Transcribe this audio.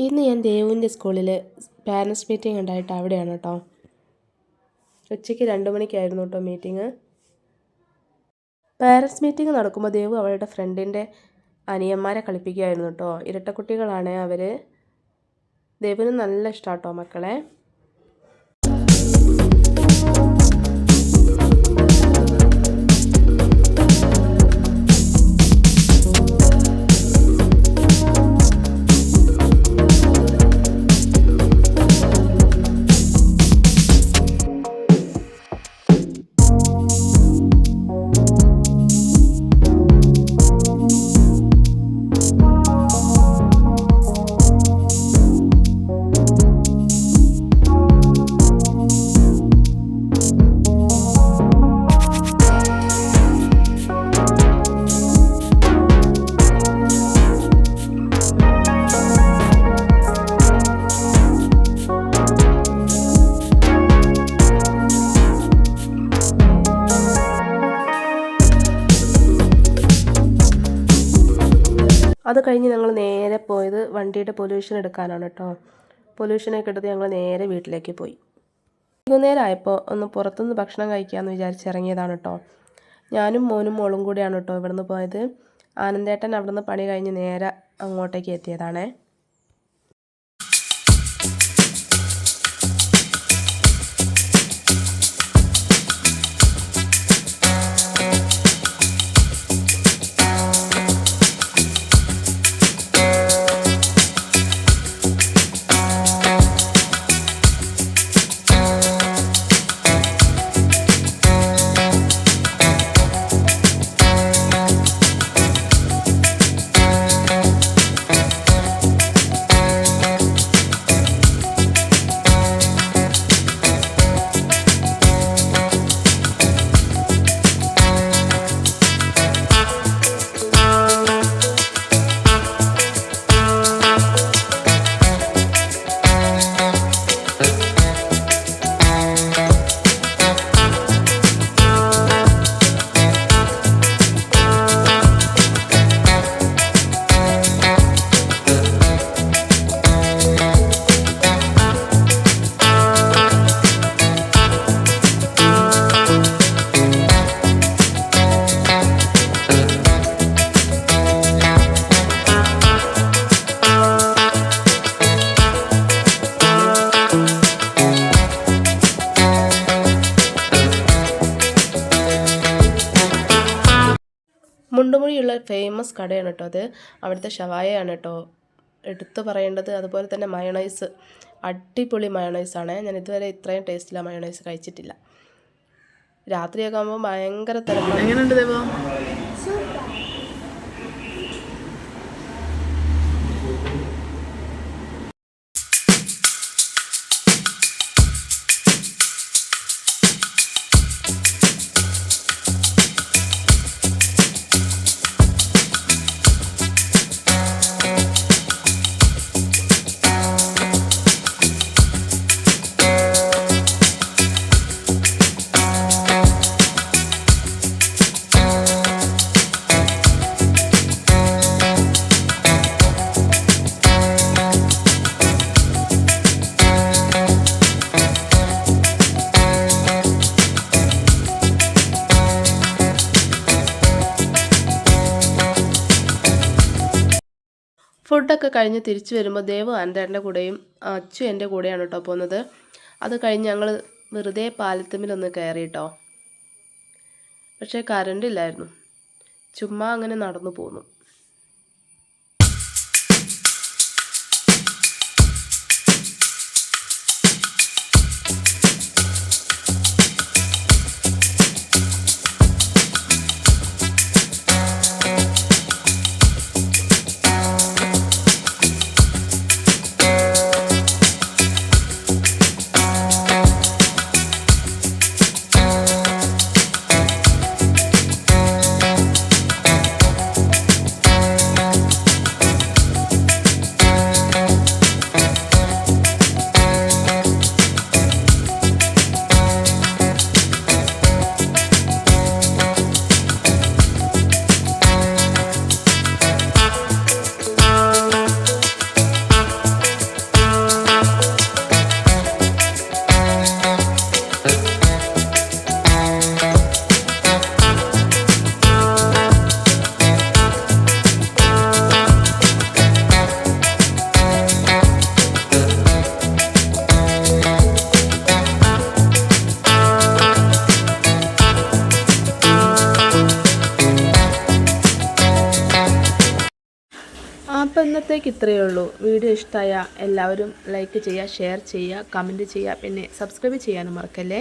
ഇന്ന് ഞാൻ ദേവുവിൻ്റെ സ്കൂളിൽ പാരൻസ് മീറ്റിംഗ് ഉണ്ടായിട്ട് അവിടെയാണ് കേട്ടോ. ഉച്ചയ്ക്ക് 2 മണിക്കായിരുന്നു കേട്ടോ മീറ്റിംഗ്. പാരൻസ് മീറ്റിംഗ് നടക്കുമ്പോൾ ദേവു അവളുടെ ഫ്രണ്ടിൻ്റെ അനിയന്മാരെ കളിപ്പിക്കുകയായിരുന്നു കേട്ടോ. ഇരട്ടക്കുട്ടികളാണ് അവർ. ദേവുവിന് നല്ല ഇഷ്ടമാണ് കേട്ടോ മക്കളെ. അത് കഴിഞ്ഞ് ഞങ്ങൾ നേരെ പോയത് വണ്ടിയുടെ പൊല്യൂഷൻ എടുക്കാനാണ് കേട്ടോ. പൊല്യൂഷനൊക്കെ എടുത്ത് ഞങ്ങൾ നേരെ വീട്ടിലേക്ക് പോയി. വൈകുന്നേരം ആയപ്പോൾ ഒന്ന് പുറത്തുനിന്ന് ഭക്ഷണം കഴിക്കാമെന്ന് വിചാരിച്ചിറങ്ങിയതാണ് കേട്ടോ. ഞാനും മോനും മോളും കൂടിയാണ് കേട്ടോ ഇവിടുന്ന് പോയത്. ആനന്ദേട്ടൻ അവിടുന്ന് പണി കഴിഞ്ഞ് നേരെ അങ്ങോട്ടേക്ക് എത്തിയതാണേ. മുണ്ടുമൊഴിയുള്ള ഫേമസ് കടയാണ് കേട്ടോ അത്. അവിടുത്തെ ഷവായയാണ് കേട്ടോ എടുത്തു പറയേണ്ടത്. അതുപോലെ തന്നെ മയണൈസ്, അടിപൊളി മയണൈസാണ്. ഞാൻ ഇതുവരെ ഇത്രയും ടേസ്റ്റില്ല മയണൈസ് കഴിച്ചിട്ടില്ല. രാത്രിയൊക്കെ ആകുമ്പോൾ ഭയങ്കര തിരക്കാണ്. എങ്ങനെയുണ്ട് ദേവോ? ഫുഡൊക്കെ കഴിഞ്ഞ് തിരിച്ചു വരുമ്പോൾ ദേവ് ആൻറ്റേട്ടൻ്റെ കൂടെയും അച്ചു എൻ്റെ കൂടെയാണ് കേട്ടോ പോകുന്നത്. അത് കഴിഞ്ഞ് ഞങ്ങൾ വെറുതെ പാലത്തുമ്മിലൊന്ന് കയറി കേട്ടോ. പക്ഷേ കറണ്ട് ഇല്ലായിരുന്നു. ചുമ്മാ അങ്ങനെ നടന്നു പോന്നു. അപ്പോൾ ഇന്നത്തേക്ക് ഇത്രയേ ഉള്ളൂ. വീഡിയോ ഇഷ്ടമായ എല്ലാവരും ലൈക്ക് ചെയ്യുക, ഷെയർ ചെയ്യുക, കമൻറ്റ് ചെയ്യുക, പിന്നെ സബ്സ്ക്രൈബ് ചെയ്യാനും മറക്കല്ലേ.